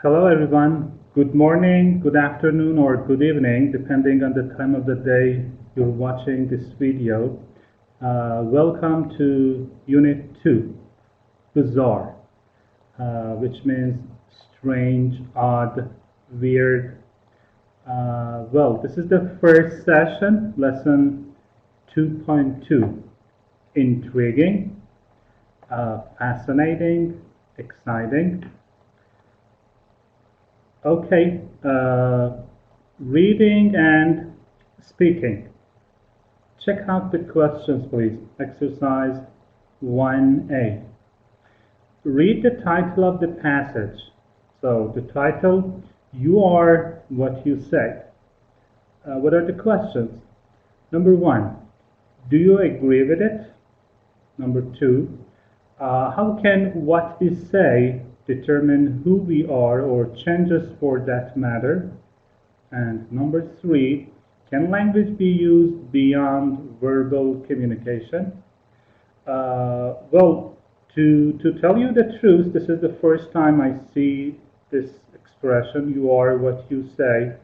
Hello everyone. Good morning, good afternoon, or good evening, depending on the time of the day you're watching this video. Welcome to Unit 2, Bizarre, which means strange, odd, weird. This is the first session, lesson 2.2. Intriguing, fascinating, exciting. Okay, reading and speaking. Check out the questions, please. Exercise 1A. Read the title of the passage. So, the title, You Are What You Say. What are the questions? Number 1, do you agree with it? Number 2, how can what we say determine who we are or change us for that matter? And number 3, can language be used beyond verbal communication? To tell you the truth, this is the first time I see this expression, you are what you say.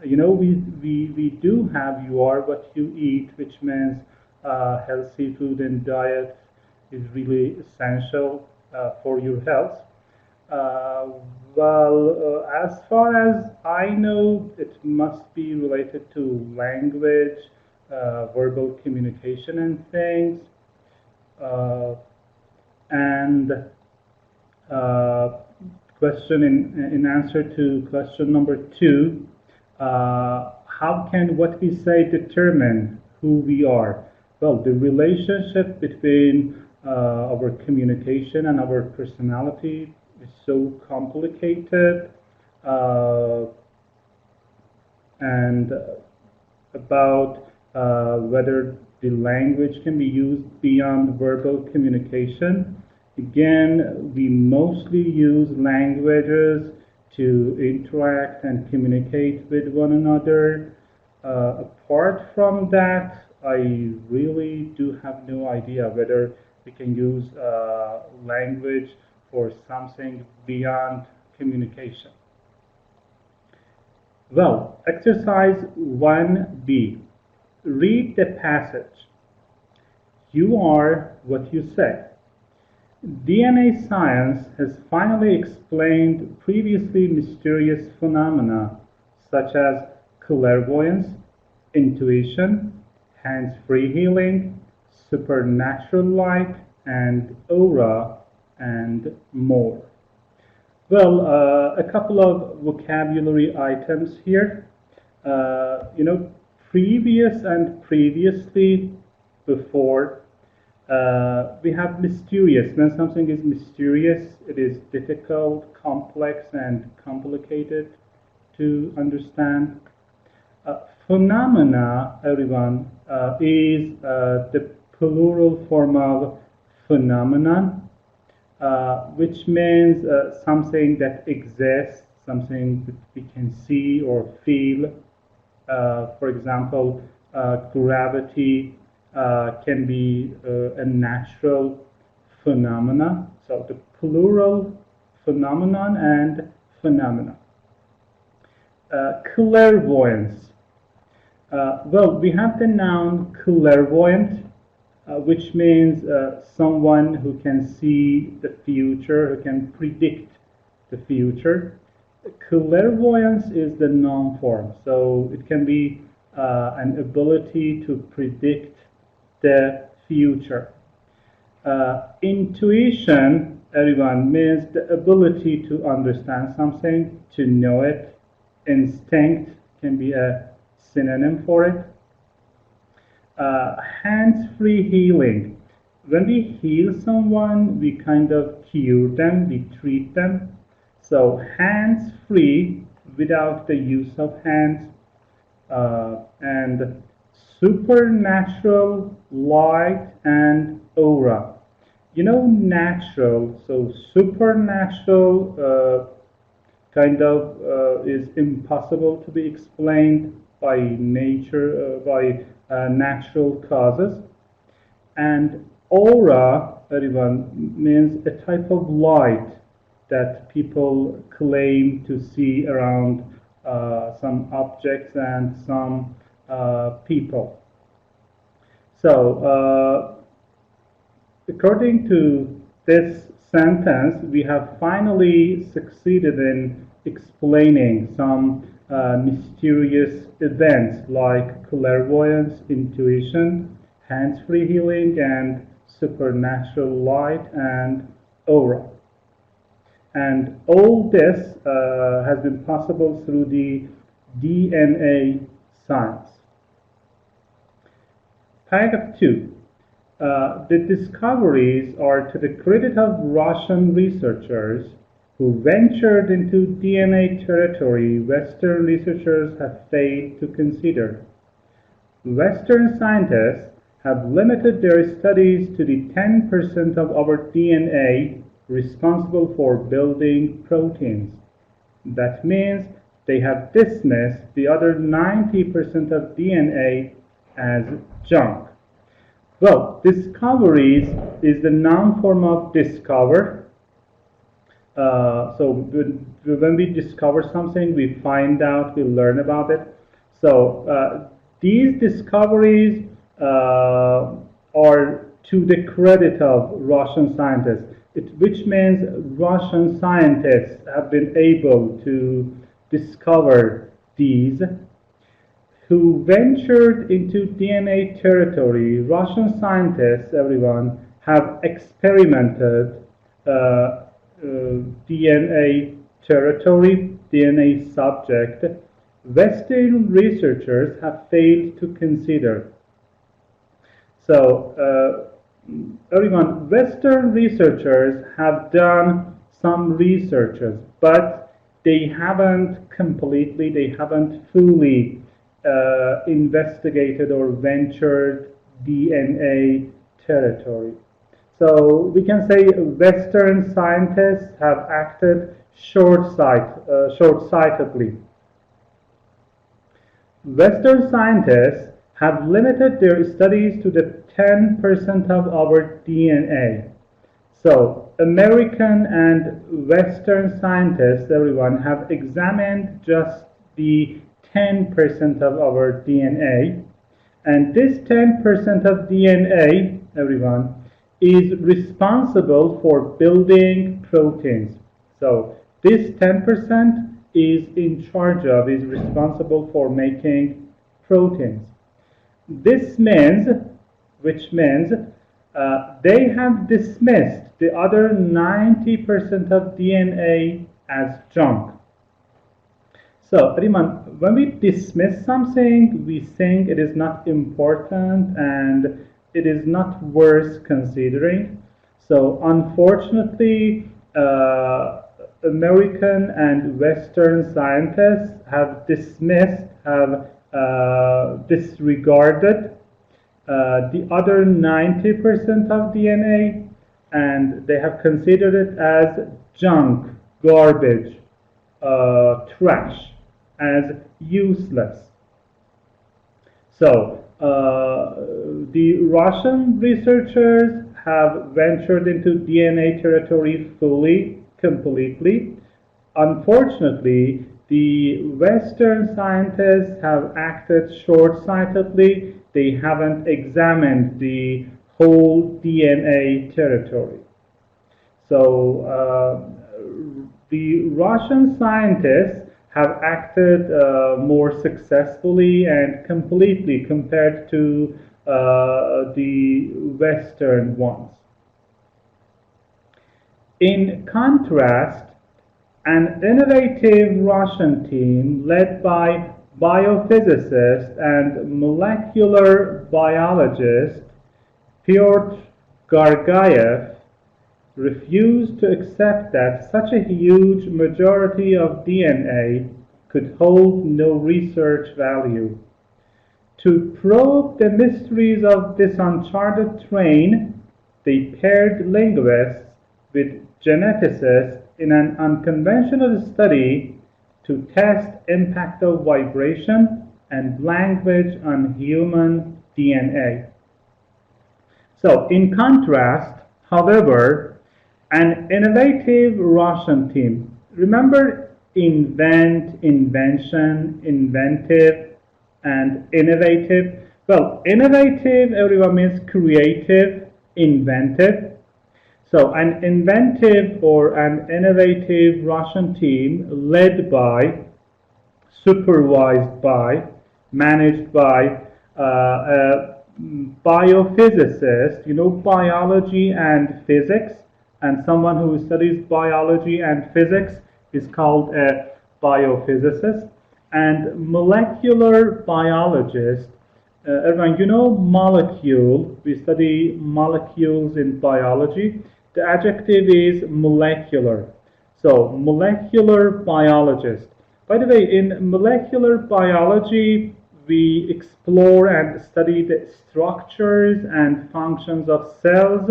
We do have you are what you eat, which means healthy food and diet is really essential for your health. As far as I know, it must be related to language, verbal communication, and things. Uh, and question in answer to question number 2, how can what we say determine who we are? Well, the relationship between our communication and our personality is so complicated, uh, and about whether the language can be used beyond verbal communication. Again, we mostly use languages to interact and communicate with one another. Apart from that, I really do have no idea whether we can use language for something beyond communication. Well, exercise 1B. Read the passage. You are what you say. DNA science has finally explained previously mysterious phenomena such as clairvoyance, intuition, hands-free healing, supernatural light, and aura, and more. A couple of vocabulary items here. Previous and previously, before. We have mysterious. When something is mysterious, it is difficult, complex, and complicated to understand. Phenomena, everyone, is the plural form of phenomenon, which means something that exists, something that we can see or feel. For example, gravity can be a natural phenomena. So the plural phenomenon and phenomena. Clairvoyance. We have the noun clairvoyant, which means someone who can see the future, who can predict the future. Clairvoyance is the noun form, so it can be an ability to predict the future. Intuition, everyone, means the ability to understand something, to know it. Instinct can be a synonym for it. Hands-free healing. When we heal someone, we kind of cure them, we treat them. So hands-free, without the use of hands, and supernatural light and aura. Natural, so supernatural is impossible to be explained by nature, by natural causes. And aura, everyone, means a type of light that people claim to see around some objects and some people. So, according to this sentence, we have finally succeeded in explaining some mysterious events like clairvoyance, intuition, hands-free healing, and supernatural light and aura. And all this has been possible through the DNA science. Paragraph 2. The discoveries are to the credit of Russian researchers who ventured into DNA territory Western researchers have failed to consider. Western scientists have limited their studies to the 10% of our DNA responsible for building proteins. That means they have dismissed the other 90% of DNA as junk. Well, discoveries is the noun form of discover. So when we discover something, we find out, we learn about it. So these discoveries are to the credit of Russian scientists, which means Russian scientists have been able to discover these. Who ventured into DNA territory. Russian scientists, everyone, have experimented DNA territory, DNA subject. Western researchers have failed to consider. So, everyone, Western researchers have done some researches, but they haven't completely, they haven't fully investigated or ventured DNA territory. So we can say Western scientists have acted short-sightedly. Western scientists have limited their studies to the 10% of our DNA. So American and Western scientists, everyone, have examined just the 10% of our DNA, and this 10% of DNA, everyone, is responsible for building proteins. So this 10% is in charge of, is responsible for making proteins. This means, which means they have dismissed the other 90% of DNA as junk. So, Riman, when we dismiss something, we think it is not important and it is not worth considering. So, unfortunately, American and Western scientists have dismissed, have disregarded the other 90% of DNA, and they have considered it as junk, garbage, trash, as useless. So the Russian researchers have ventured into DNA territory fully, completely. Unfortunately, the Western scientists have acted short-sightedly. They haven't examined the whole DNA territory. So the Russian scientists have acted more successfully and completely compared to the Western ones. In contrast, an innovative Russian team led by biophysicist and molecular biologist Pyotr Gargayev refused to accept that such a huge majority of DNA could hold no research value. To probe the mysteries of this uncharted terrain, they paired linguists with geneticists in an unconventional study to test impact of vibration and language on human DNA. So, in contrast, however, An innovative Russian team. Remember invent, invention, inventive, and innovative? Well, innovative, everyone means creative, inventive. So, an inventive or an innovative Russian team led by, supervised by, managed by a biophysicist, biology and physics, and someone who studies biology and physics is called a biophysicist, and molecular biologist. Everyone, molecule. We study molecules in biology. The adjective is molecular. So, molecular biologist. By the way, in molecular biology, we explore and study the structures and functions of cells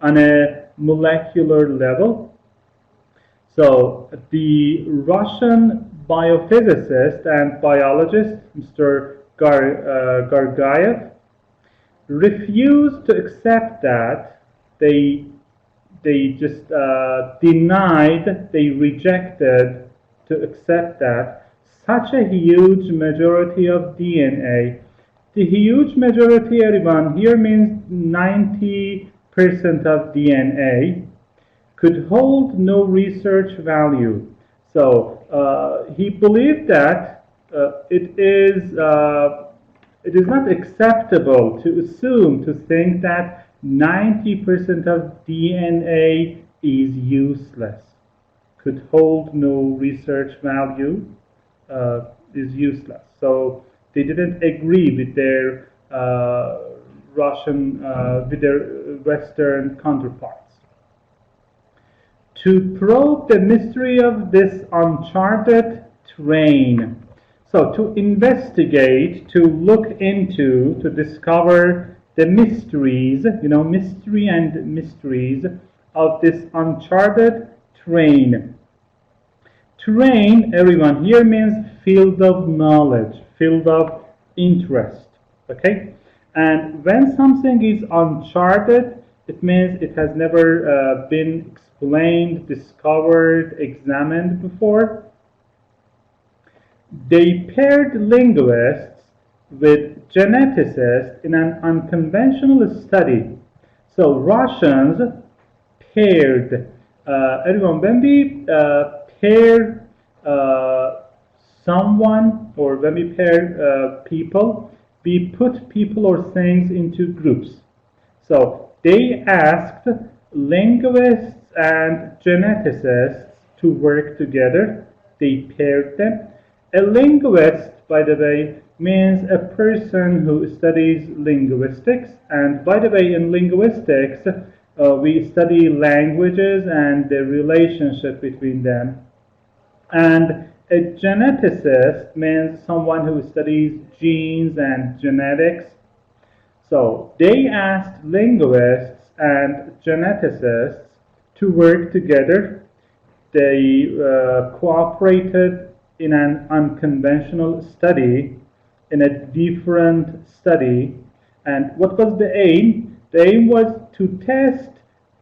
on a molecular level. So, the Russian biophysicist and biologist, Mr. Gargayev, refused to accept that. They just denied, they rejected to accept that such a huge majority of DNA, the huge majority, everyone, here means 90% of DNA, could hold no research value. So he believed that it is not acceptable to assume, to think that 90% of DNA is useless, could hold no research value, is useless. So they didn't agree with their with their Western counterparts. To probe the mystery of this uncharted terrain. So to investigate, to look into, to discover the mysteries, mystery and mysteries of this uncharted terrain. Terrain, everyone, here means field of knowledge, field of interest, okay? And when something is uncharted, it means it has never been explained, discovered, examined before. They paired linguists with geneticists in an unconventional study. So Russians paired, everyone, when we pair someone, or when we pair people, we put people or things into groups. So they asked linguists and geneticists to work together. They paired them. A linguist, by the way, means a person who studies linguistics. And by the way, in linguistics, we study languages and the relationship between them. And a geneticist means someone who studies genes and genetics. So they asked linguists and geneticists to work together. They cooperated in an unconventional study, in a different study. And what was the aim? The aim was to test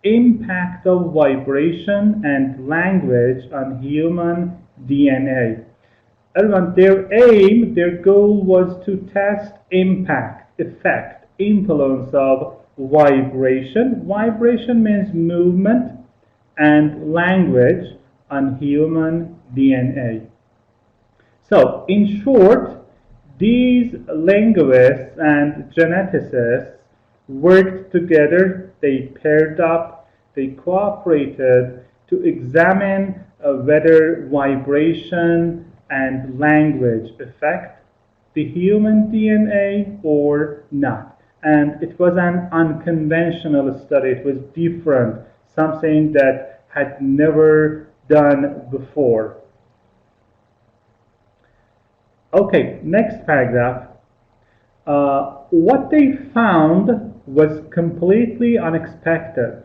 impact of vibration and language on human DNA. Everyone, their aim, their goal was to test impact, effect, influence of vibration. Vibration means movement, and language on human DNA. So, in short, these linguists and geneticists worked together, they paired up, they cooperated to examine whether vibration and language affect the human DNA or not. And it was an unconventional study, it was different, something that had never done before. Okay, next paragraph. What they found was completely unexpected.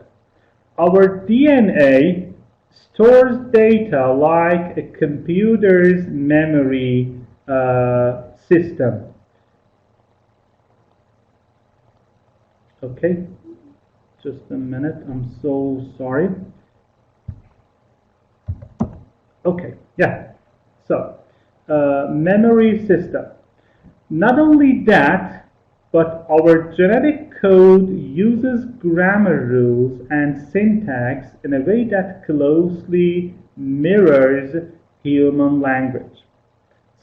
Our DNA stores data like a computer's memory system. Okay, just a minute, I'm so sorry. Okay, yeah. So, memory system. Not only that, but our genetic code uses grammar rules and syntax in a way that closely mirrors human language.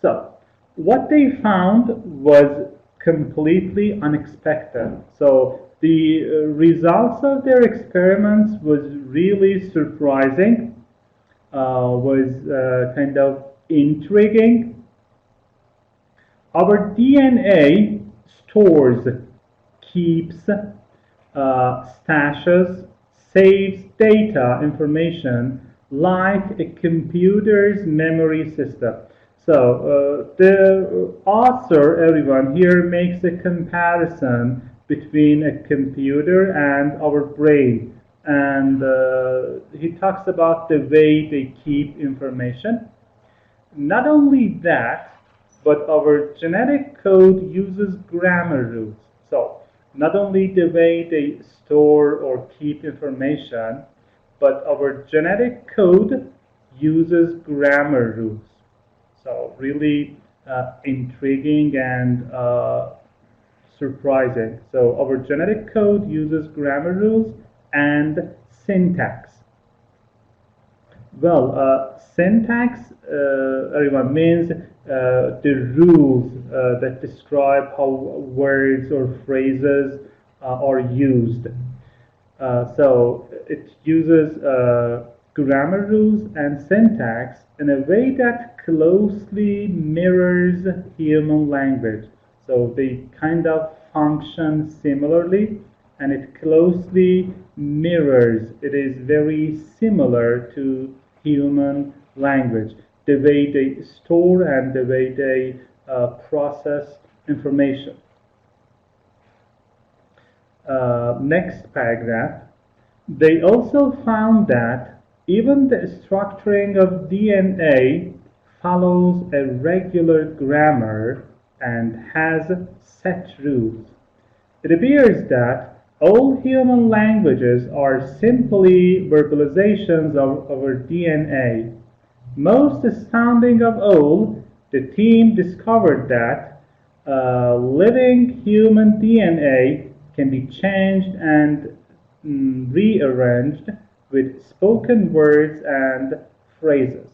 So, what they found was completely unexpected. So, the results of their experiments was really surprising, was kind of intriguing. Our DNA stores, keeps, stashes, saves data, information like a computer's memory system. So the author, everyone here, makes a comparison between a computer and our brain. And he talks about the way they keep information. Not only that, but our genetic code uses grammar rules. So, not only the way they store or keep information, but our genetic code uses grammar rules. So, really intriguing and surprising. So, our genetic code uses grammar rules and syntax. Well, syntax, everyone, means the rules that describe how words or phrases are used. So it uses grammar rules and syntax in a way that closely mirrors human language. So they kind of function similarly, and it closely mirrors, it is very similar to human language, the way they store and the way they process information. Next paragraph. They also found that even the structuring of DNA follows a regular grammar and has set rules. It appears that all human languages are simply verbalizations of our DNA. Most astounding of all, the team discovered that living human DNA can be changed and rearranged with spoken words and phrases.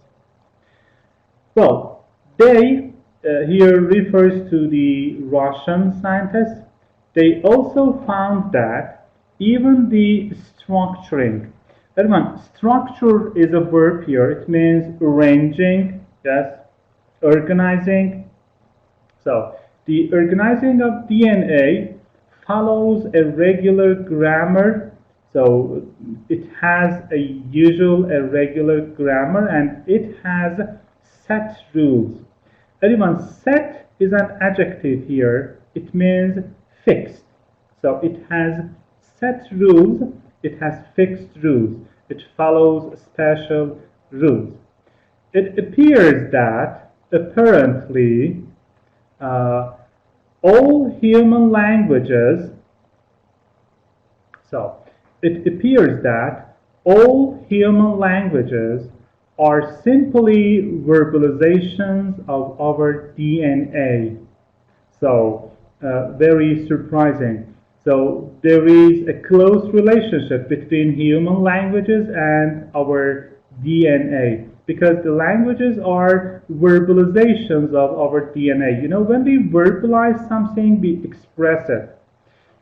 Well, they here refers to the Russian scientists. They also found that even the structuring, everyone, structure is a verb here. It means arranging, yes, organizing. So the organizing of DNA follows a regular grammar. So it has a usual, a regular grammar, and it has set rules. Everyone, set is an adjective here. It means fixed. So it has set rules, it has fixed rules, it follows special rules. It appears that apparently all human languages, so it appears that all human languages are simply verbalizations of our DNA. So, very surprising. So, there is a close relationship between human languages and our DNA because the languages are verbalizations of our DNA. You know, when we verbalize something, we express it.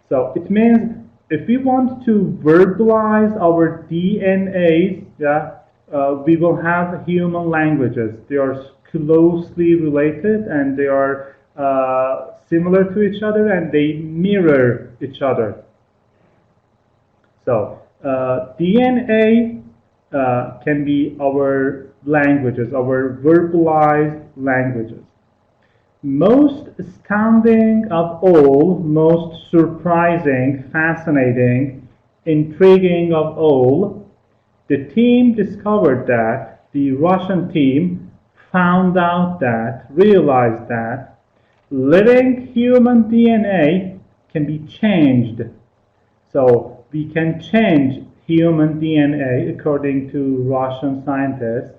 So, it means if we want to verbalize our DNAs, yeah, we will have human languages. They are closely related and they are similar to each other and they mirror each other. So DNA can be our languages, our verbalized languages. Most astounding of all, most surprising, fascinating, intriguing of all, the team discovered that, the Russian team found out that, realized that living human DNA can be changed. So we can change human DNA according to Russian scientists.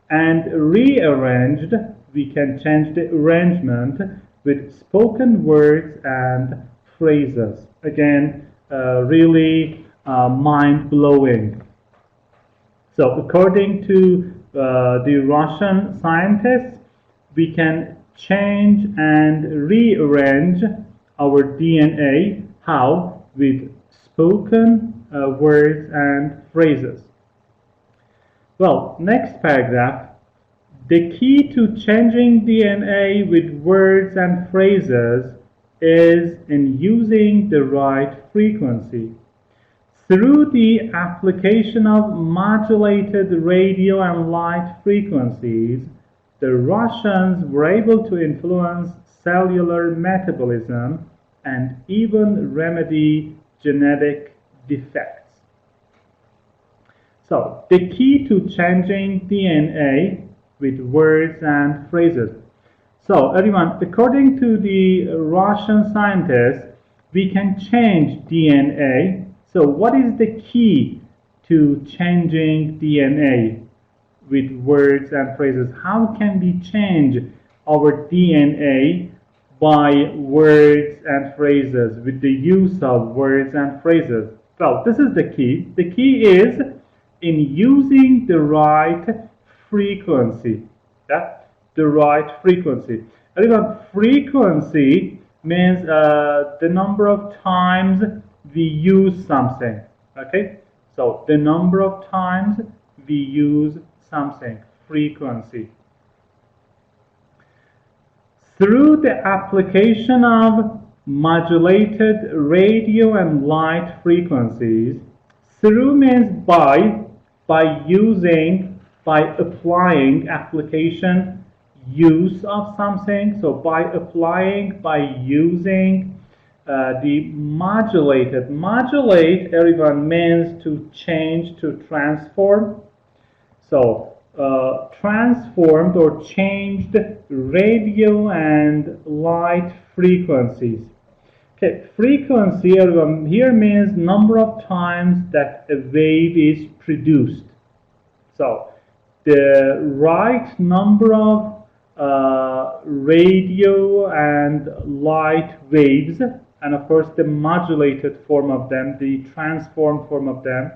And rearranged, we can change the arrangement with spoken words and phrases. Again, really mind-blowing. So according to the Russian scientists, we can change and rearrange our DNA. How? With spoken words and phrases. Well, next paragraph. The key to changing DNA with words and phrases is in using the right frequency. Through the application of modulated radio and light frequencies, the Russians were able to influence cellular metabolism and even remedy genetic defects. So, the key to changing DNA with words and phrases. So, everyone, according to the Russian scientists, we can change DNA. So, what is the key to changing DNA with words and phrases? How can we change our DNA by words and phrases, with the use of words and phrases? Well, this is the key. The key is in using the right frequency. Yeah? The right frequency. Everyone, frequency means the number of times we use something. Okay? So the number of times we use something. Frequency. Through the application of modulated radio and light frequencies, through means by using, by applying, application, use of something. So by applying, by using the modulated. Modulate, everyone, means to change, to transform. So transformed or changed radio and light frequencies. Okay, frequency here means number of times that a wave is produced. So the right number of radio and light waves, and of course the modulated form of them, the transformed form of them,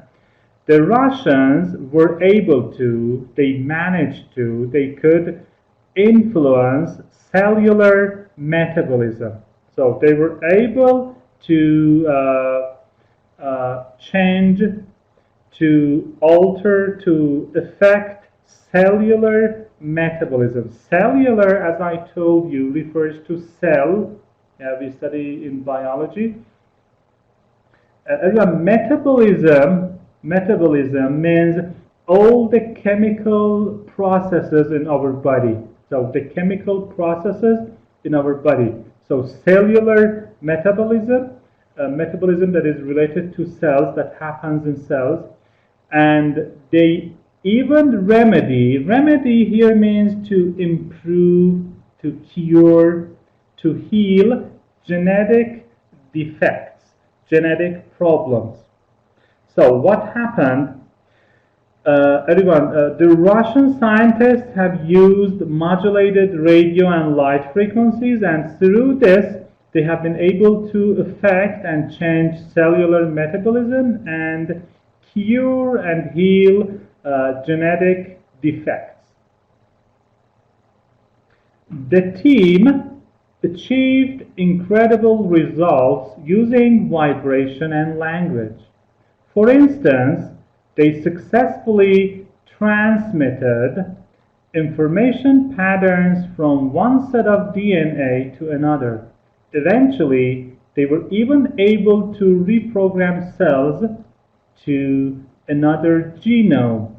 the Russians were able to, they managed to, they could influence cellular metabolism. So they were able to change, to alter, to affect cellular metabolism. Cellular, as I told you, refers to cell. We study in biology. Metabolism means all the chemical processes in our body. So the chemical processes in our body. So cellular metabolism, metabolism that is related to cells, that happens in cells, and they even remedy here means to improve, to cure, to heal genetic defects, genetic problems. So what happened? The Russian scientists have used modulated radio and light frequencies, and through this they have been able to affect and change cellular metabolism and cure and heal genetic defects. The team achieved incredible results using vibration and language. For instance, they successfully transmitted information patterns from one set of DNA to another. Eventually, they were even able to reprogram cells to another genome.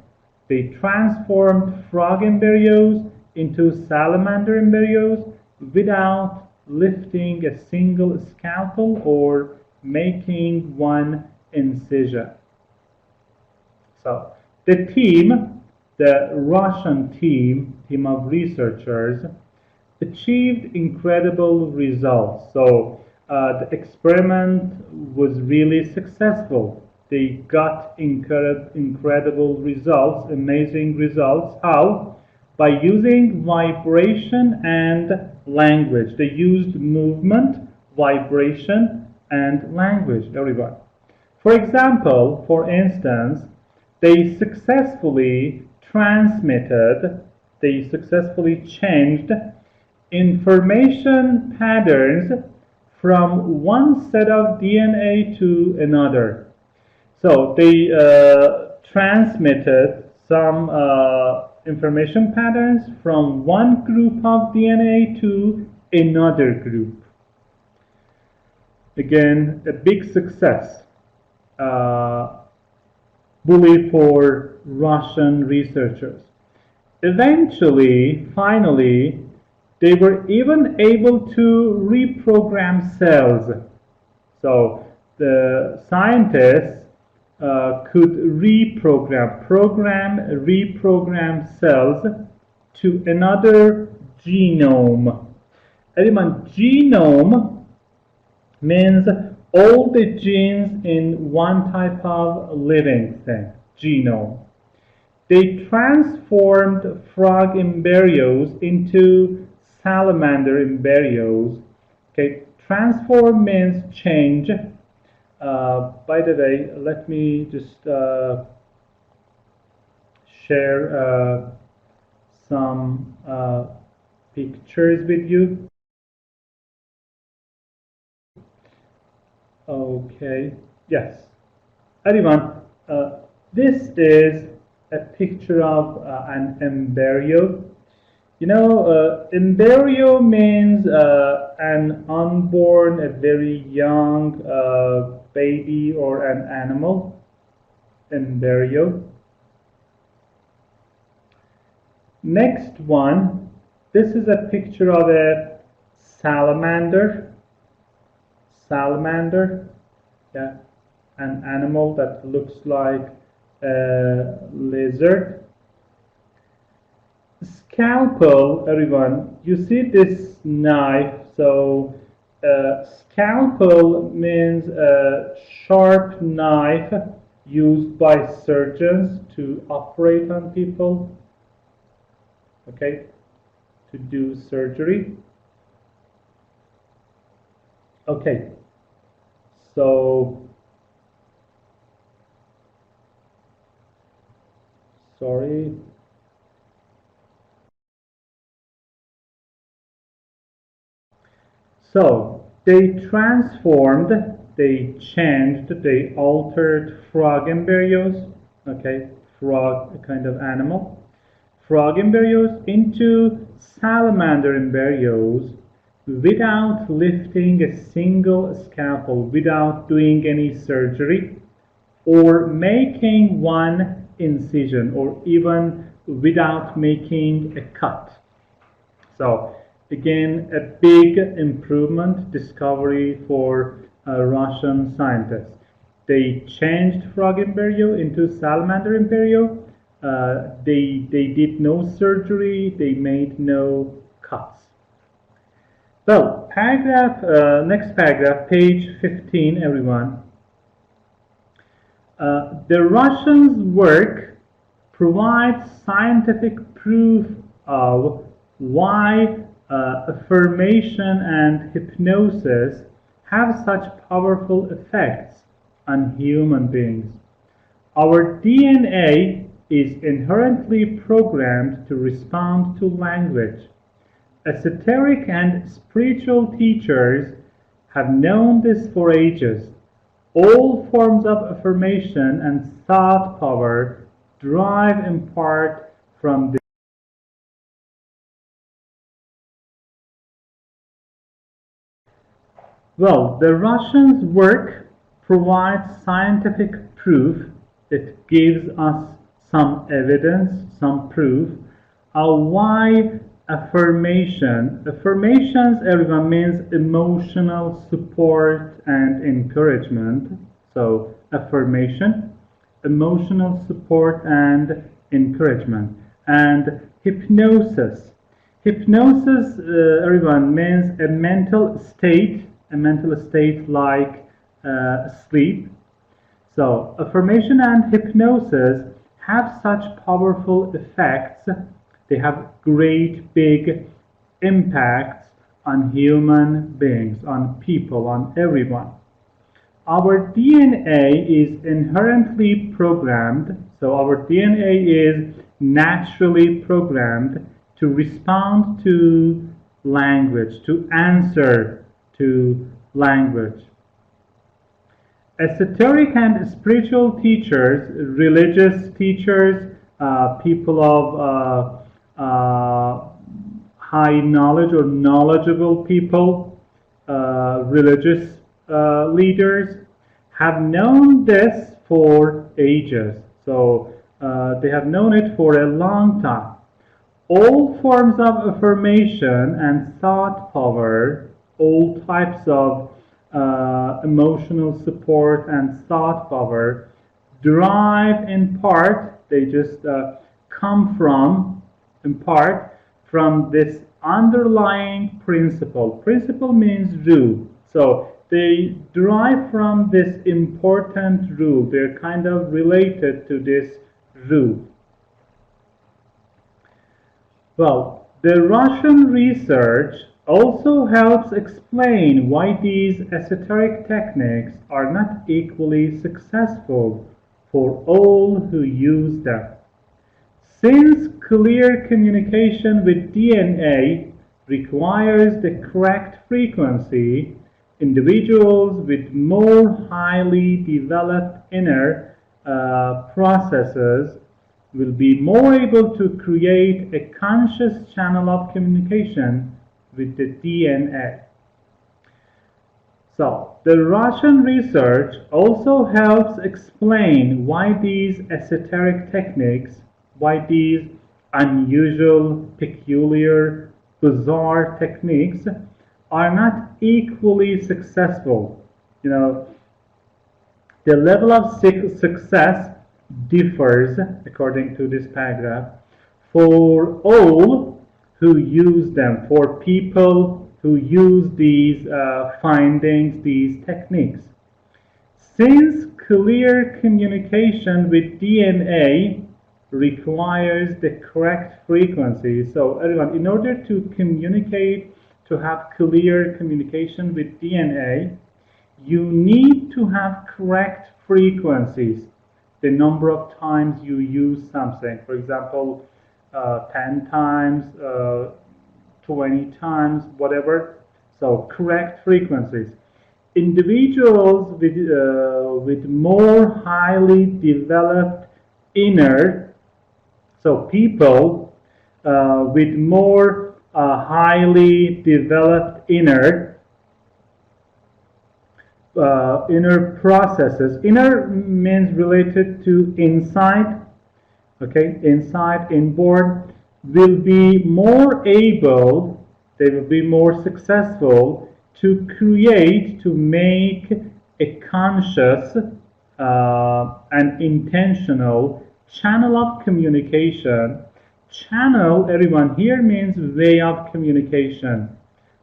They transformed frog embryos into salamander embryos without lifting a single scalpel or making one incision. So the team, the Russian team of researchers, achieved incredible results. So the experiment was really successful. They got incredible results, amazing results. How? by using vibration and language. They used movement, vibration, and language, everyone. For example, for instance, they successfully changed information patterns from one set of DNA to another. So they transmitted some information patterns from one group of DNA to another group. Again, a big success, belief for Russian researchers. Eventually, finally, they were even able to reprogram cells. So the scientists could reprogram cells to another genome. Everyone, genome means all the genes in one type of living thing, genome. They transformed frog embryos into salamander embryos. Okay, transform means change. By the way, let me just share some pictures with you. Okay, yes. Everyone, this is a picture of an embryo. You know, embryo means an unborn, a very young baby or an animal. Embryo. Next one, this is a picture of a salamander. Salamander, yeah, an animal that looks like a lizard. Scalpel, everyone, you see this knife, so scalpel means a sharp knife used by surgeons to operate on people, okay, to do surgery. Okay, so sorry. So they transformed, they changed, they altered frog embryos, okay, frog, a kind of animal, frog embryos into salamander embryos without lifting a single scalpel, without doing any surgery, or making one incision, or even without making a cut. So again, a big improvement, discovery for Russian scientists. They changed frog embryo into salamander embryo. They did no surgery. They made no cuts. Well, next paragraph, page 15, everyone. The Russians' work provides scientific proof of why affirmation and hypnosis have such powerful effects on human beings. Our DNA is inherently programmed to respond to language. Esoteric and spiritual teachers have known this for ages. All forms of affirmation and thought power derive in part from the Well, the Russians' work provides scientific proof. It gives us some evidence, some proof of why affirmations, everyone, means emotional support and encouragement. So, affirmation, emotional support and encouragement. And hypnosis. Hypnosis, everyone, means a mental state like sleep. So affirmation and hypnosis have such powerful effects They have great big impacts on human beings, on people, on everyone. Our DNA is inherently programmed, so our DNA is naturally programmed to respond to language, to answer to language. Esoteric and spiritual teachers, religious teachers, people of high knowledge or knowledgeable people, religious leaders, have known this for ages. So they have known it for a long time. All forms of affirmation and thought power, all types of emotional support and thought power derive in part, they just come from, in part, from this underlying principle. Principle means rule. So they derive from this important rule. They're kind of related to this rule. Well, the Russian research also helps explain why these esoteric techniques are not equally successful for all who use them. Since clear communication with DNA requires the correct frequency, individuals with more highly developed inner processes will be more able to create a conscious channel of communication with the DNA. So, the Russian research also helps explain why these esoteric techniques, why these unusual, peculiar, bizarre techniques are not equally successful. You know, the level of success differs, according to this paragraph, for all who use them, for people who use these findings, these techniques. Since clear communication with DNA requires the correct frequency, so everyone, in order to communicate, to have clear communication with DNA, you need to have correct frequencies. The number of times you use something, for example, 10 times, 20 times, whatever. So correct frequencies. Individuals with more highly developed inner, so people with more highly developed inner processes. Inner means related to inside, okay, inside, inboard, will be more able, they will be more successful to create, to make a conscious and intentional channel of communication. Channel, everyone, here means way of communication.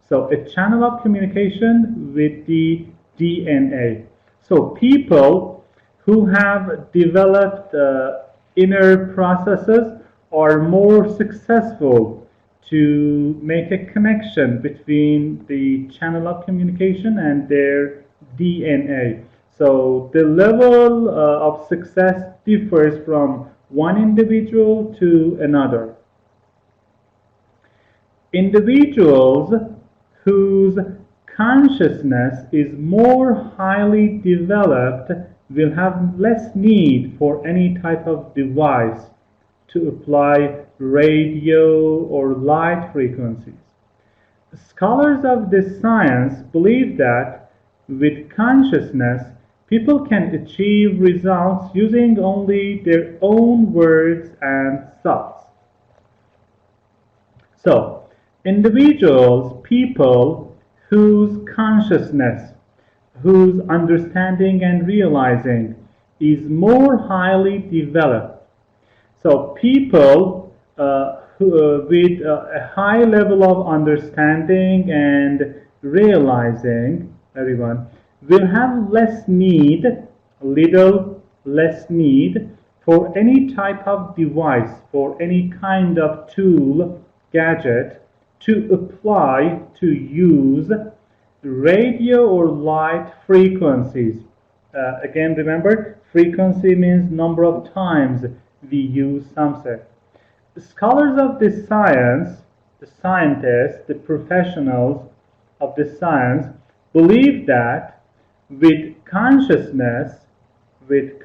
So a channel of communication with the DNA. So people who have developed inner processes are more successful to make a connection between the channel of communication and their DNA. So the level of success differs from one individual to another. Individuals whose consciousness is more highly developed will have less need for any type of device to apply radio or light frequencies. Scholars of this science believe that with consciousness, people can achieve results using only their own words and thoughts. So, individuals, people whose consciousness, whose understanding and realizing is more highly developed. So people with a high level of understanding and realizing, everyone, will have less need, little less need for any type of device, for any kind of tool, gadget, to apply, to use radio or light frequencies. Again, remember, frequency means number of times we use something. Scholars of this science, the scientists, the professionals of this science, believe that with consciousness, with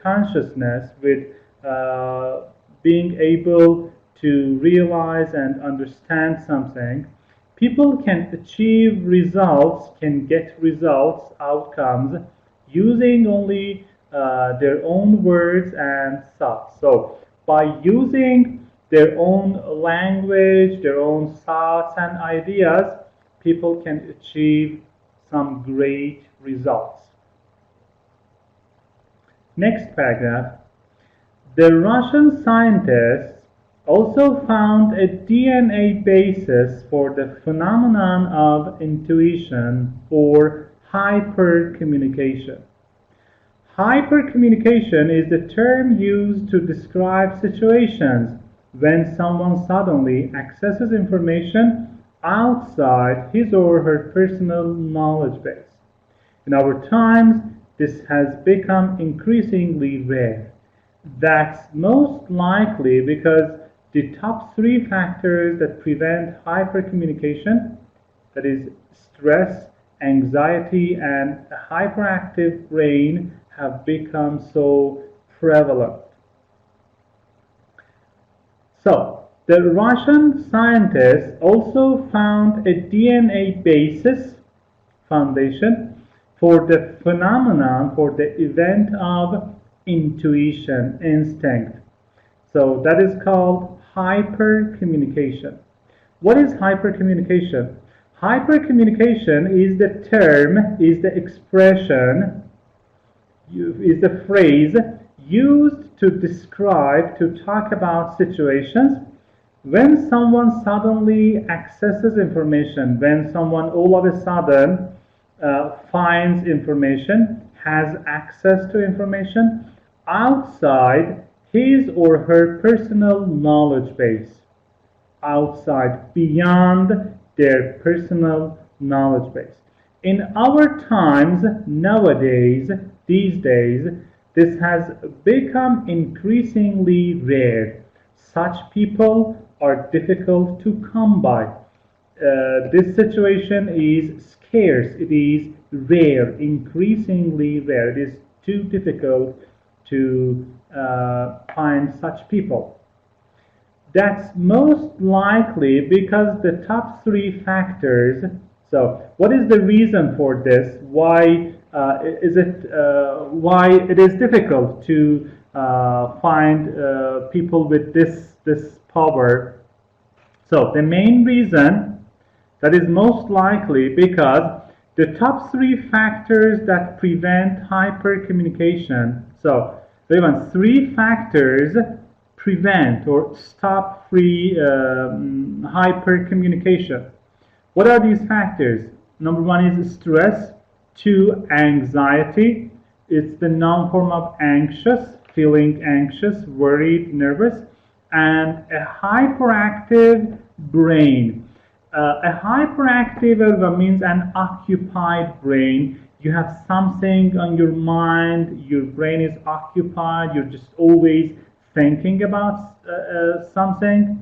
being able to realize and understand something, people can achieve results, can get results, outcomes, using only their own words and thoughts. So, by using their own language, their own thoughts and ideas, people can achieve some great results. Next paragraph. The Russian scientists also found a DNA basis for the phenomenon of intuition or hypercommunication. Hypercommunication is the term used to describe situations when someone suddenly accesses information outside his or her personal knowledge base. In our times, this has become increasingly rare. That's most likely because the top three factors that prevent hypercommunication, that is stress, anxiety, and a hyperactive brain, have become so prevalent. So, the Russian scientists also found a DNA basis foundation for the phenomenon, for the event of intuition, instinct. So that is called hypercommunication. What is hypercommunication? Hypercommunication is the term, is the expression, is the phrase used to describe, to talk about situations when someone suddenly accesses information, when someone all of a sudden finds information, has access to information outside his or her personal knowledge base, outside, beyond their personal knowledge base. In our times, nowadays, these days, this has become increasingly rare. Such people are difficult to come by. This situation is scarce, it is rare, increasingly rare. It is too difficult to find such people. That's most likely because the top three factors. So, what is the reason for this? Why why it is difficult to find people with this power? So, the main reason that is most likely because the top three factors that prevent hypercommunication. So, there are three factors prevent or stop free hypercommunication. What are these factors? Number one is stress. Two, anxiety. It's the noun form of anxious, feeling anxious, worried, nervous. And a hyperactive brain. A hyperactive means an occupied brain. You have something on your mind, your brain is occupied, you're just always thinking about something.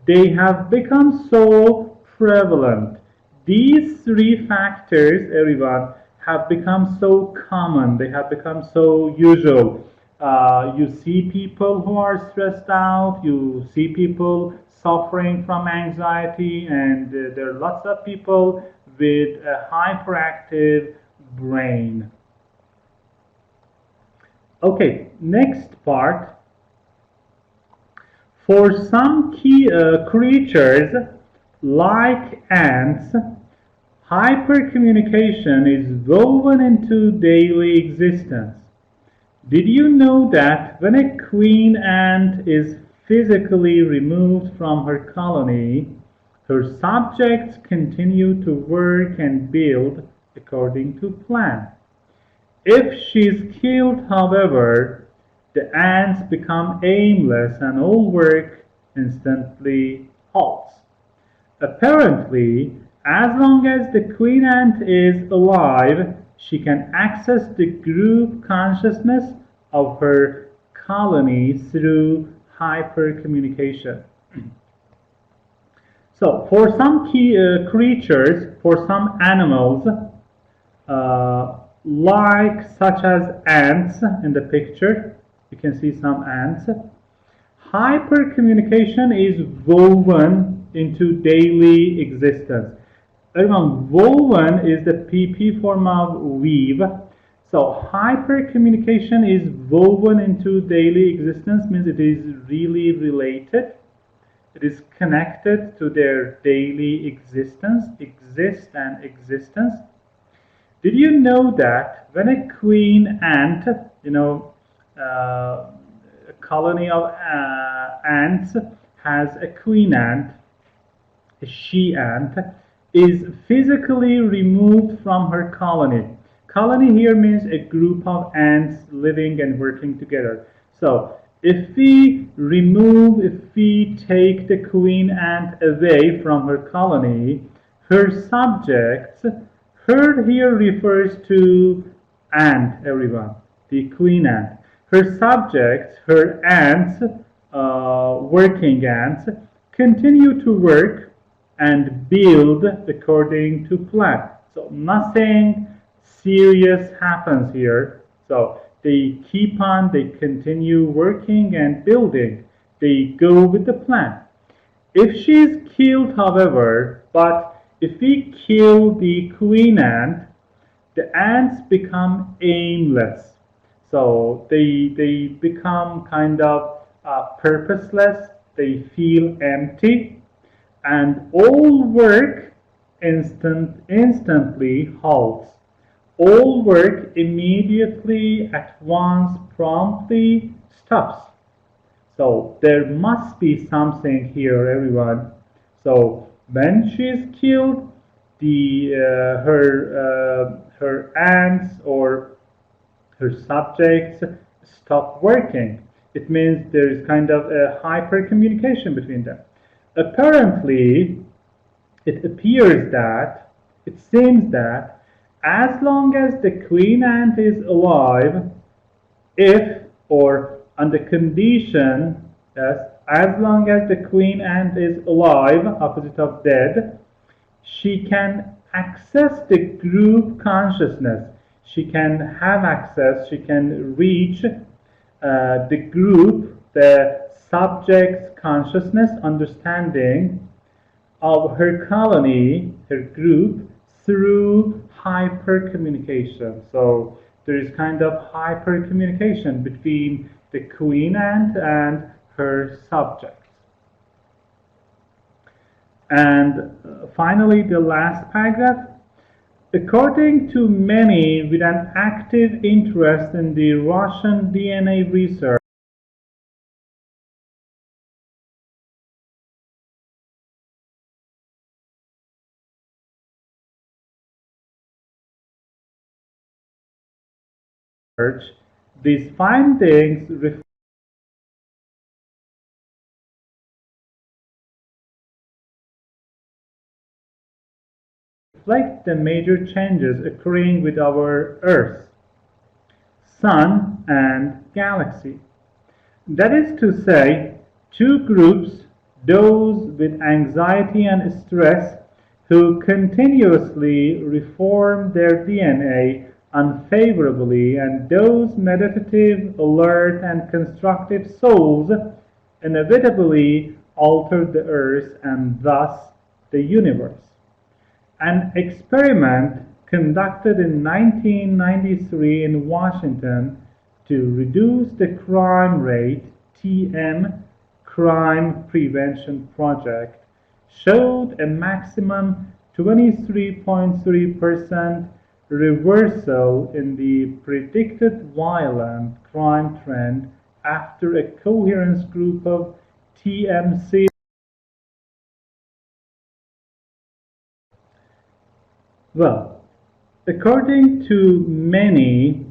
They have become so prevalent. These three factors, everyone, have become so common, they have become so usual. You see people who are stressed out, you see people suffering from anxiety, and there are lots of people with a hyperactive brain. Okay, next part. For some key creatures, like ants, hypercommunication is woven into daily existence. Did you know that when a queen ant is physically removed from her colony, her subjects continue to work and build according to plan? If she is killed, however, The ants become aimless and all work instantly halts. Apparently, as long as the queen ant is alive, she can access the group consciousness of her colony through hypercommunication. So, for some key creatures, for some animals, like such as ants in the picture, you can see some ants. Hypercommunication is woven into daily existence. Everyone, woven is the PP form of weave. So hypercommunication is woven into daily existence, means it is really related. It is connected to their daily existence, exist and existence. Did you know that when a queen ant, a colony of ants has a queen ant, a she ant, is physically removed from her colony. Colony here means a group of ants living and working together. So if we take the queen ant away from her colony, her subjects, her here refers to ant, everyone, the queen ant. Her subjects, her ants, working ants, continue to work and build according to plan. So nothing serious happens here. So they continue working and building. They go with the plan. If she is killed, however, but if we kill the queen ant, the ants become aimless. So they become kind of purposeless. They feel empty, and all work instantly halts. All work immediately, at once, promptly stops. So there must be something here, everyone. So when she is killed, her ants or her subjects stop working. It means there is kind of a hyper communication between them. Apparently, it seems that as long as the queen ant is alive, if or on the condition, yes, as long as the queen ant is alive, opposite of dead, she can access the group consciousness. She can have access, she can reach the group, the subject's consciousness, understanding of her colony, her group, through hypercommunication. So there is kind of hypercommunication between the queen ant and her subjects. And finally, the last paragraph. According to many with an active interest in the Russian DNA research, these findings reflect the major changes occurring with our Earth, Sun, and galaxy. That is to say, two groups, those with anxiety and stress, who continuously reform their DNA unfavorably, and those meditative, alert, and constructive souls inevitably alter the Earth and thus the universe. An experiment conducted in 1993 in Washington to reduce the crime rate, TM, Crime Prevention Project, showed a maximum 23.3% reversal in the predicted violent crime trend after a coherence group of TMC. Well, according to many,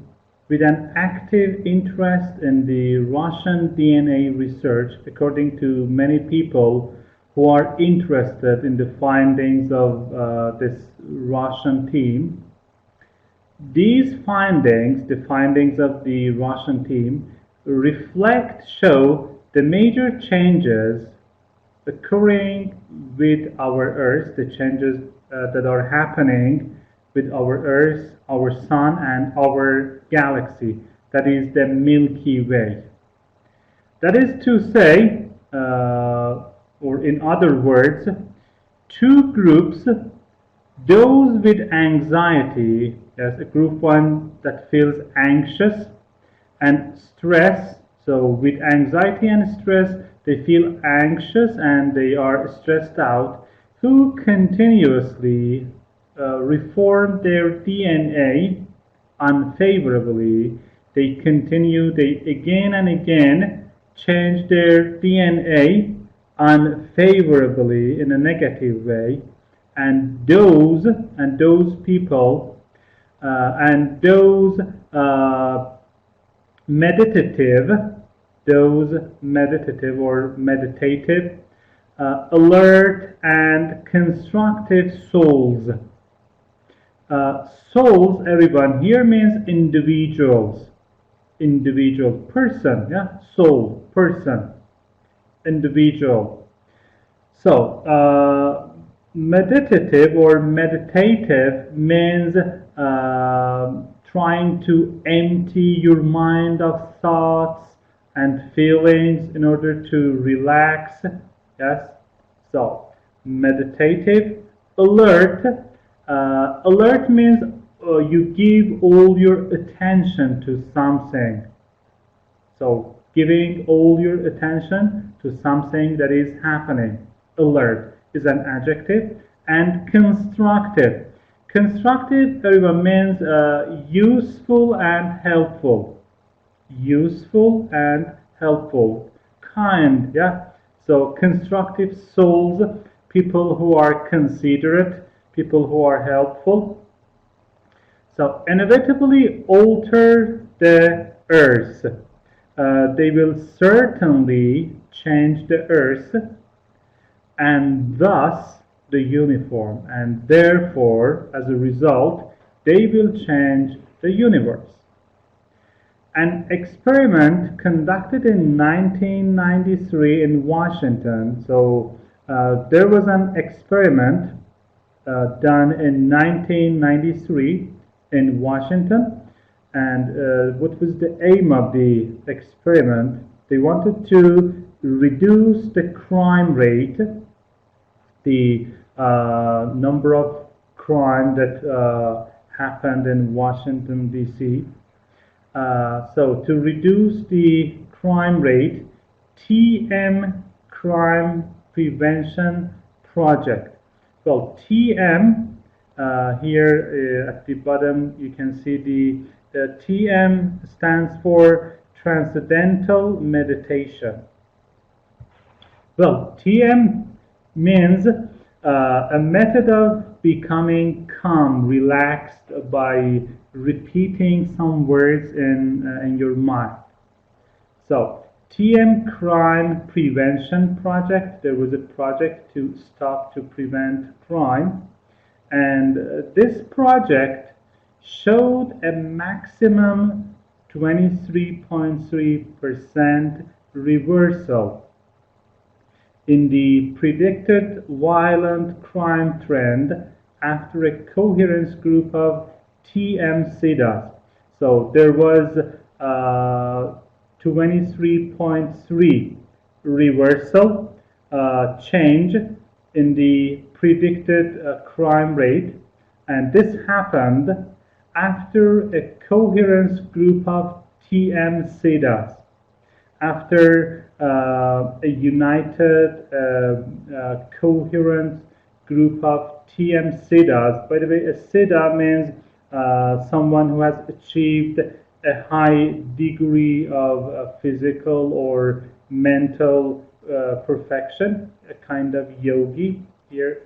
with an active interest in the Russian DNA research, according to many people who are interested in the findings of this Russian team. These findings, the findings of the Russian team, show the major changes occurring with our Earth, the changes that are happening with our Earth, our Sun, and our galaxy, that is the Milky Way. That is to say, or in other words, two groups, those with anxiety, yes, a group one that feels anxious and stress. So with anxiety and stress, they feel anxious and they are stressed out, who continuously reform their DNA unfavorably. They again and again change their DNA unfavorably in a negative way, and those people and those meditative or meditative, alert and constructive souls. Souls, everyone here means individual person, yeah, soul, person, individual. So meditative or meditative means trying to empty your mind of thoughts and feelings in order to relax. Yes, so meditative. Alert means you give all your attention to something. So giving all your attention to something that is happening. Alert is an adjective. And constructive. Constructive, everyone, means useful and helpful. Useful and helpful. Kind, yeah? So constructive souls, people who are considerate, people who are helpful. So inevitably alter the earth. They will certainly change the earth and thus the uniform, and therefore, as a result, they will change the universe. An experiment conducted in 1993 in Washington. So there was an experiment done in 1993 in Washington, and what was the aim of the experiment? They wanted to reduce the crime rate, the number of crime that happened in Washington, D.C. So to reduce the crime rate, TM Crime Prevention Project. Well, TM, here at the bottom you can see the TM stands for Transcendental Meditation. Well, TM means a method of becoming calm, relaxed by repeating some words in your mind. So, TM Crime Prevention Project, there was a project to prevent crime, and this project showed a maximum 23.3% reversal in the predicted violent crime trend after a coherence group of TM siddhas. So there was 23.3 reversal change in the predicted crime rate, and this happened after a coherence group of TM siddhas, after a united coherent group of TM siddhas. By the way, a siddha means someone who has achieved a high degree of physical or mental perfection, a kind of yogi here.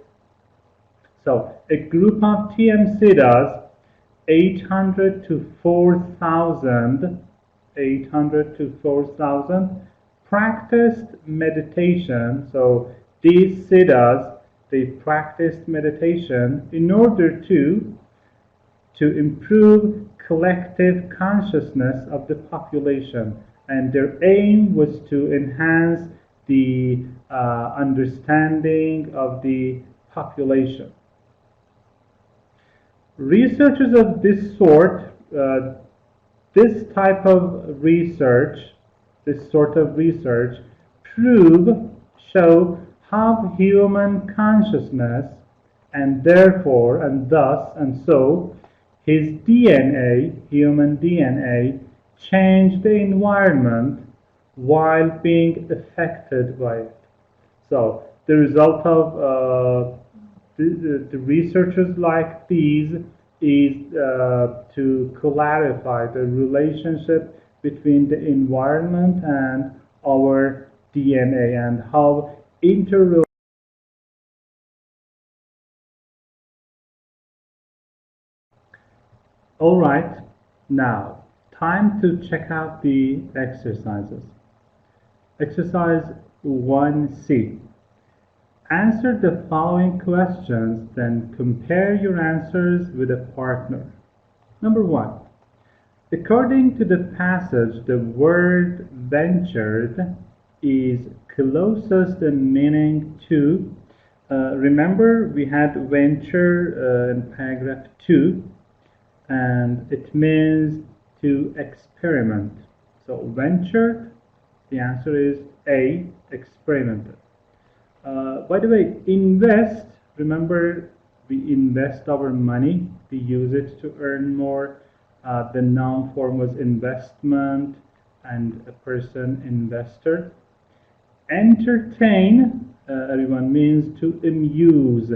So a group of TM siddhas 800 to 4,000, 800 to 4,000 practiced meditation. So these siddhas, they practiced meditation in order to improve collective consciousness of the population, and their aim was to enhance the understanding of the population. Researchers of this sort, this type of research, this sort of research, show how human consciousness and therefore and thus and so his DNA, human DNA, changed the environment while being affected by it. So the result of the researchers like these is to clarify the relationship between the environment and our DNA and how interrelated. All right, now time to check out the exercises. Exercise 1C. Answer the following questions, then compare your answers with a partner. Number 1. According to the passage, the word ventured is closest in meaning to, remember we had venture in paragraph 2, and it means to experiment. So ventured, the answer is A, experimented. By the way, invest, remember we invest our money, we use it to earn more. The noun form was investment and a person investor. Entertain, everyone, means to amuse.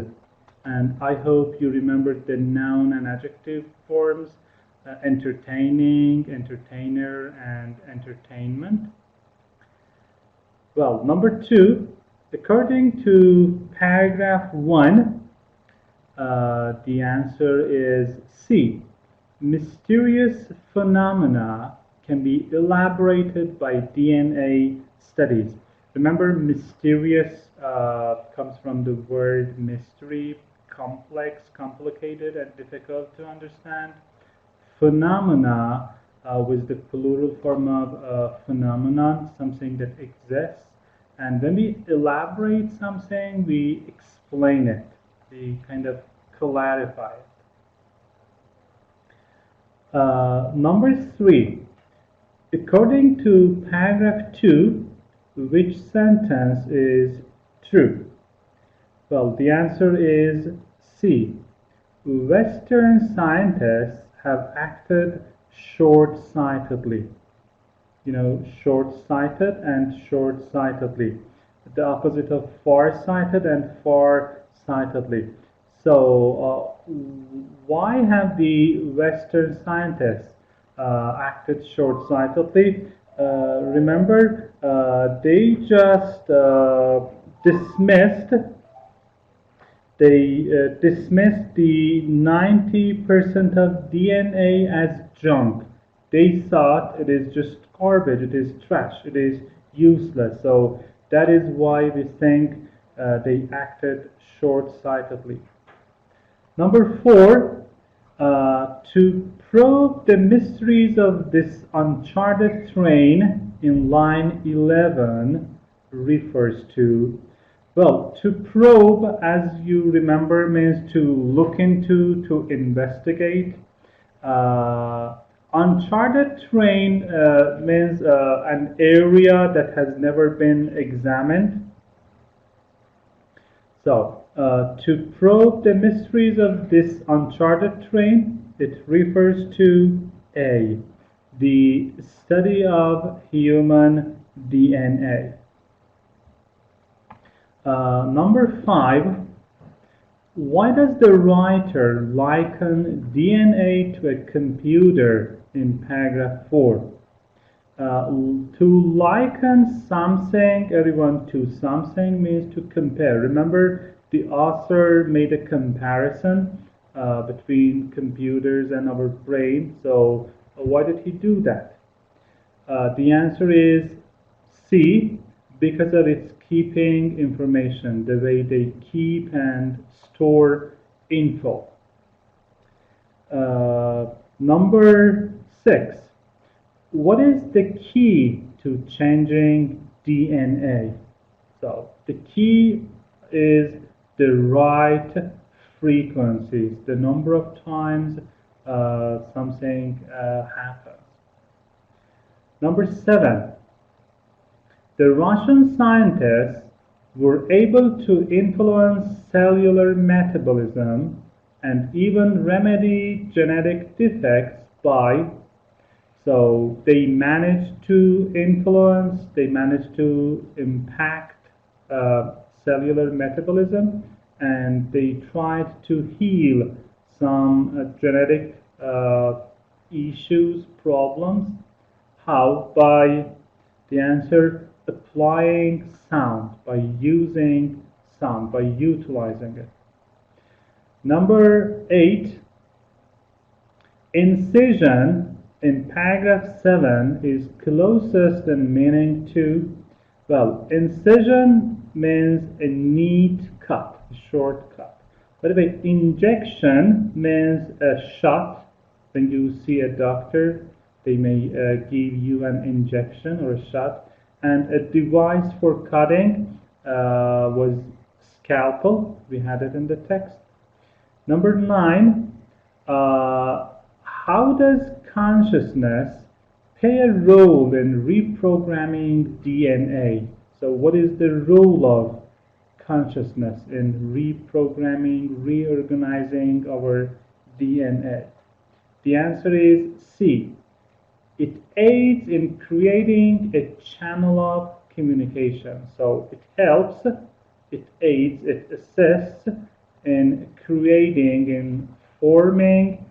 And I hope you remembered the noun and adjective forms, entertaining, entertainer, and entertainment. Well, number 2, according to paragraph 1, the answer is C. Mysterious phenomena can be elaborated by DNA studies. Remember, mysterious comes from the word mystery, complex, complicated, and difficult to understand. Phenomena was the plural form of phenomenon, something that exists. And when we elaborate something, we explain it. We kind of clarify it. Number 3. According to paragraph 2, which sentence is true? Well, the answer is C. Western scientists have acted short-sightedly. You know, short-sighted and short-sightedly. The opposite of far-sighted and far-sightedly. So, why have the Western scientists acted short-sightedly? Remember, they just dismissed the 90% of DNA as junk. They thought it is just garbage, it is trash, it is useless. So that is why we think they acted short-sightedly. Number 4, to probe the mysteries of this uncharted terrain in line 11 refers to, well, to probe, as you remember, means to look into, to investigate. Uncharted terrain means an area that has never been examined. So, to probe the mysteries of this uncharted terrain, it refers to A, the study of human DNA. Number 5, why does the writer liken DNA to a computer in paragraph 4? To liken something, everyone, to something means to compare. Remember, the author made a comparison between computers and our brain. So why did he do that? The answer is C, because of its keeping information, the way they keep and store info. Number 6. What is the key to changing DNA? So the key is the right frequencies, the number of times something happens. Number 7. The Russian scientists were able to influence cellular metabolism and even remedy genetic defects by, so they managed to influence, they managed to impact cellular metabolism, and they tried to heal some genetic issues, problems. How? By the answer, applying sound, by using sound, by utilizing it. Number 8, incision in paragraph 7 is closest in meaning to, well, incision means a neat cut, a short cut. By the way, injection means a shot. When you see a doctor, they may give you an injection or a shot. And a device for cutting was scalpel. We had it in the text. Number 9, how does consciousness play a role in reprogramming DNA? So what is the role of consciousness in reprogramming, reorganizing our DNA? The answer is C. It aids in creating a channel of communication. So it helps, it aids, it assists in creating, in forming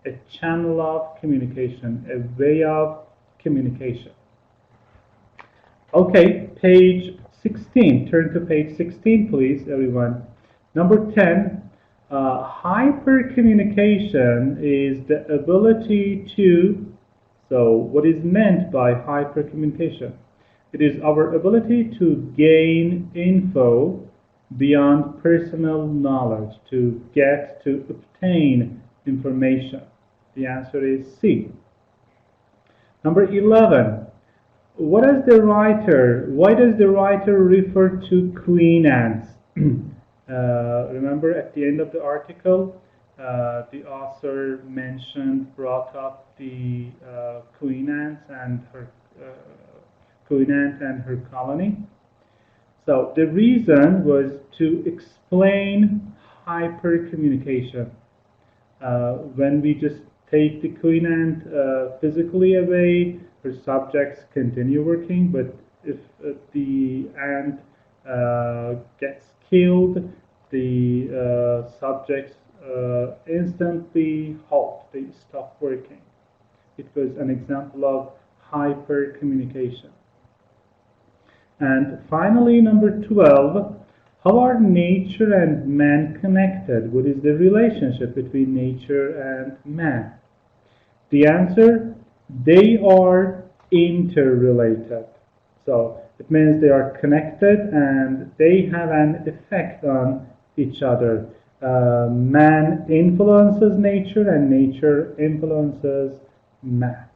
a channel of communication, a way of communication. Okay, page 16. Turn to page 16, please, everyone. Number 10, hypercommunication is the ability to, so what is meant by hypercommunication? It is our ability to gain info beyond personal knowledge, to obtain information. The answer is C. Number 11. Why does the writer refer to queen ants? Remember at the end of the article, the author brought up the queen ant and her colony. So the reason was to explain hypercommunication. When we just take the queen ant physically away, her subjects continue working, but if the ant gets killed, the subjects instantly halt, they stop working. It was an example of hypercommunication. And finally, number 12, how are nature and man connected? What is the relationship between nature and man? The answer, they are interrelated. So it means they are connected and they have an effect on each other. Man influences nature and nature influences man.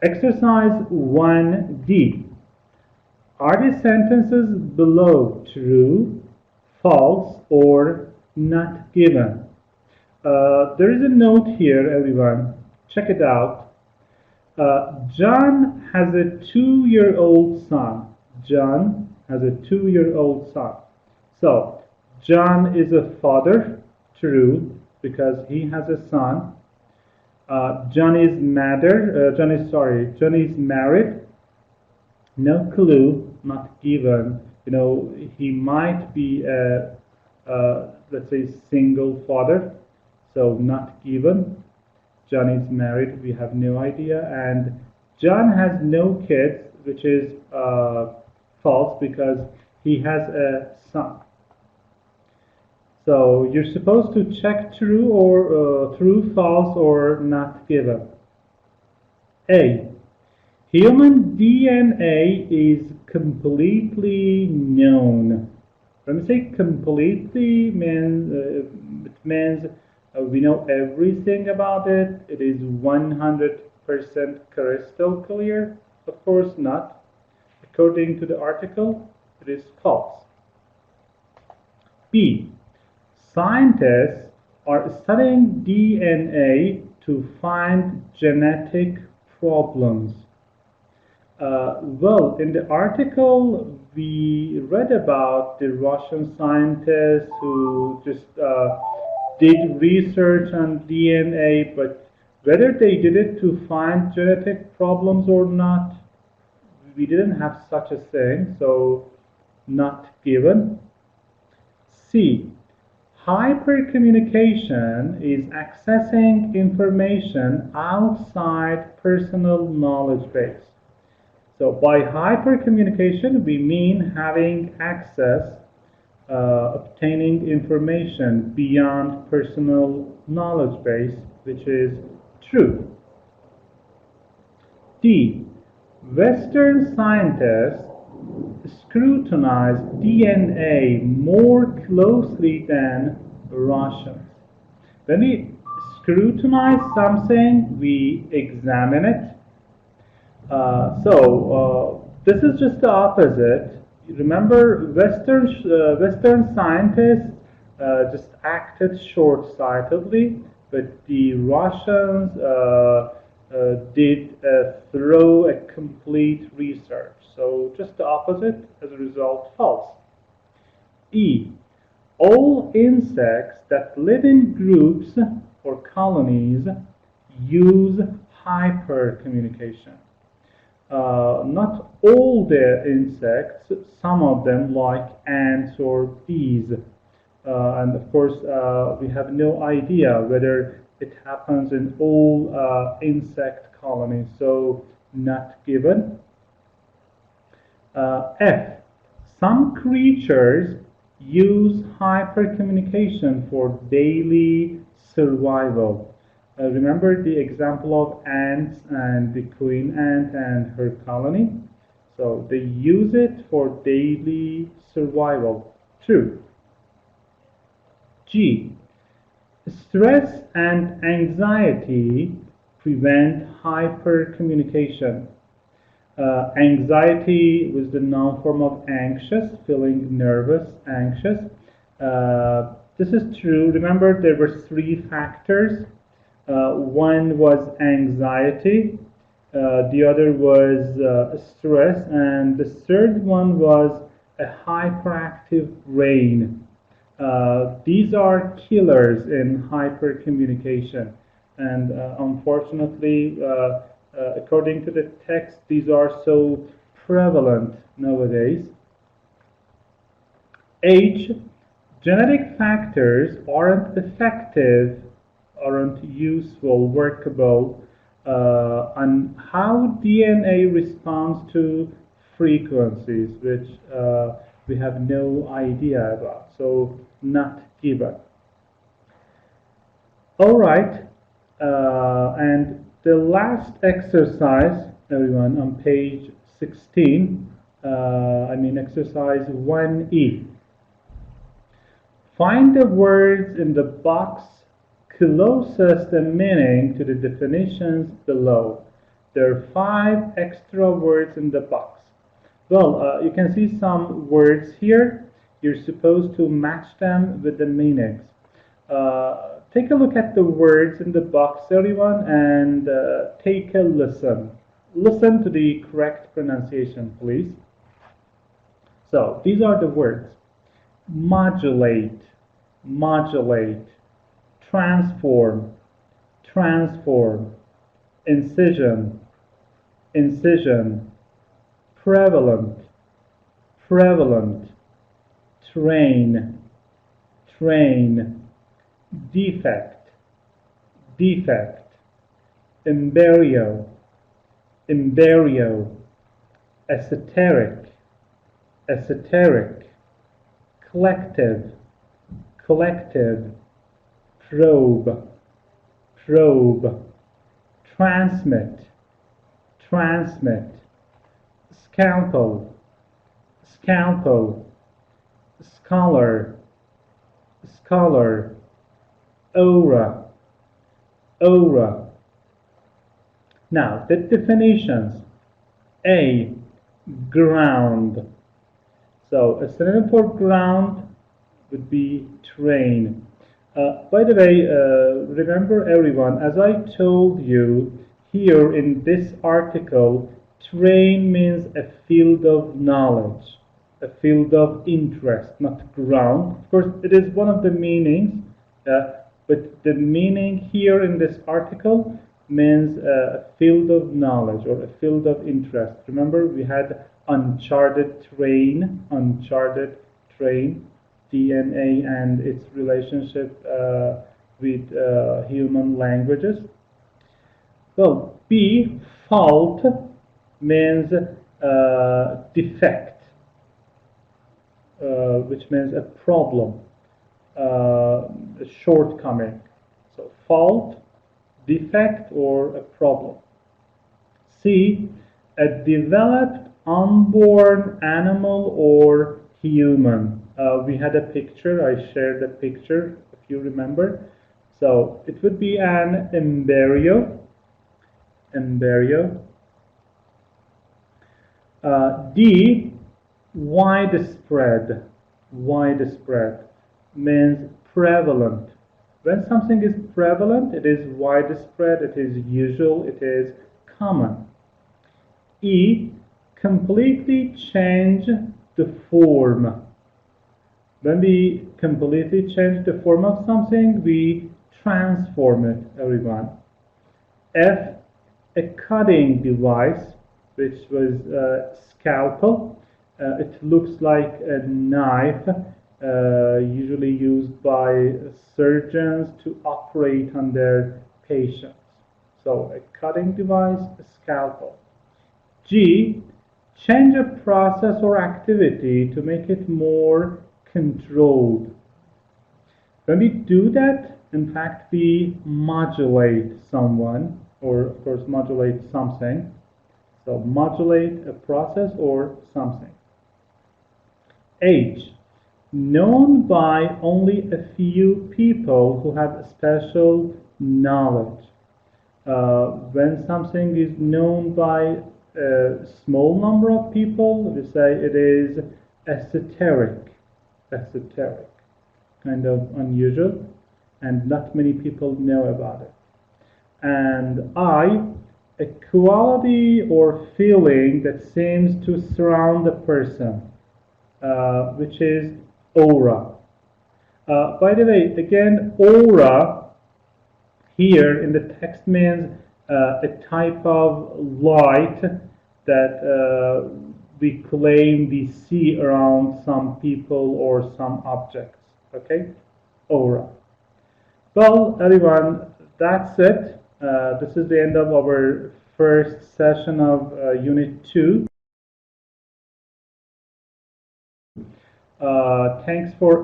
Exercise 1D. Are the sentences below true, false, or not given? There is a note here, everyone. Check it out. John has a 2-year-old son. John has a 2-year-old son. So, John is a father, true, because he has a son. John is married. No clue, not given. You know, he might be a, let's say, single father, so not given. John is married, we have no idea. And John has no kids, which is false because he has a son. So So you're supposed to check true, false, or not given. A. Human DNA is completely known. When we say completely, it means we know everything about it. It is 100% crystal clear. Of course not. According to the article, it is false. B. Scientists are studying DNA to find genetic problems. Well, in the article, we read about the Russian scientists who just did research on DNA, but whether they did it to find genetic problems or not, we didn't have such a thing, so not given. C. Hypercommunication is accessing information outside personal knowledge base. So by hypercommunication, we mean having access, obtaining information beyond personal knowledge base, which is true. D. Western scientists scrutinize DNA more closely than Russians. When we scrutinize something, we examine it. This is just the opposite. Remember, Western scientists just acted short-sightedly, but the Russians did thorough a complete research. So just the opposite, as a result, false. E. All insects that live in groups or colonies use hypercommunication. Not all the insects, some of them like ants or bees. And of course, we have no idea whether it happens in all insect colonies, so not given. F. Some creatures use hypercommunication for daily survival. Remember the example of ants and the queen ant and her colony? So they use it for daily survival. True. G. Stress and anxiety prevent hypercommunication. Anxiety was the noun form of anxious, feeling nervous, anxious. This is true. Remember, there were three factors. One was anxiety, the other was stress, and the third one was a hyperactive brain. These are killers in hypercommunication, and unfortunately, according to the text, these are so prevalent nowadays. H. Genetic factors aren't effective, aren't useful, workable on how DNA responds to frequencies, which we have no idea about, so not given. All right, and the last exercise, everyone, on page 16, exercise 1E. Find the words in the box closest in meaning to the definitions below. There are 5 extra words in the box. Well, you can see some words here. You're supposed to match them with the meanings. Take a look at the words in the box, everyone, and take a listen. Listen to the correct pronunciation, please. So, these are the words. Modulate, modulate. Transform, transform. Incision, incision. Prevalent, prevalent. Train, train. Defect, defect. Embryo, embryo. Esoteric, esoteric. Collective, collective, probe, probe, transmit, transmit, scalpel, scalpel, scholar, scholar, aura, aura. Now, the definitions. A, ground. So, a synonym for ground would be terrain. By the way, remember everyone, as I told you here in this article, terrain means a field of knowledge, a field of interest, not ground. Of course, it is one of the meanings, but the meaning here in this article means a field of knowledge or a field of interest. Remember, we had uncharted terrain, DNA and its relationship with human languages. Well, B, fault, means defect, which means a problem, a shortcoming. So fault, defect, or a problem. C, a developed unborn animal or human. We had a picture, I shared a picture, if you remember. So it would be an embryo. D, widespread. Widespread means prevalent. When something is prevalent, it is widespread, it is usual, it is common. E, completely change the form. When we completely change the form of something, we transform it, everyone. F, a cutting device, which was a scalpel. It looks like a knife, usually used by surgeons to operate on their patients. So a cutting device, a scalpel. G, change a process or activity to make it more controlled. When we do that, in fact, we modulate someone, or of course modulate something. So modulate a process or something. H, known by only a few people who have special knowledge. When something is known by a small number of people, we say it is esoteric, kind of unusual, and not many people know about it. And I, a quality or feeling that seems to surround a person, which is aura. By the way, again, aura here in the text means a type of light that we claim we see around some people or some objects. Okay, aura. Well, everyone, that's it. This is the end of our first session of Unit 2. Thanks for